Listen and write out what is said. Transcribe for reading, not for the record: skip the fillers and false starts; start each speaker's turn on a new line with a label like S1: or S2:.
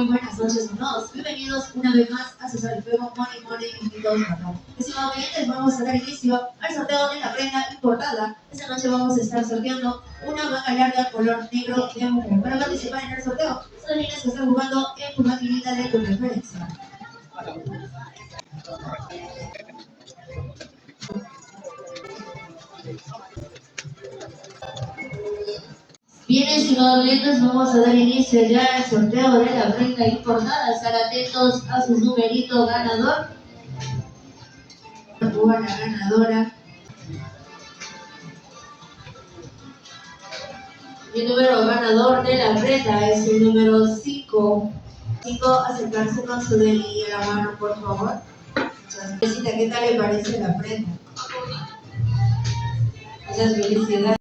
S1: Muy buenas noches a todos. Bienvenidos una vez más a su juego Money Infinitos Papá. Estimados oyentes, vamos a dar inicio al sorteo de la prenda importada. Esta noche vamos a estar sorteando una manga larga color negro de mujer. Para participar en el sorteo, son niñas que están jugando en tu maquinita de tu preferencia. Bien, estimados oyentes, vamos a dar inicio ya al sorteo de la prenda importada. Estar atentos a su numerito ganador. La ganadora. Y el número ganador de la prenda es el número 5. 5, acercarse con su dedillo en la mano, por favor. ¿Qué tal le parece la prenda? Muchas felicidades.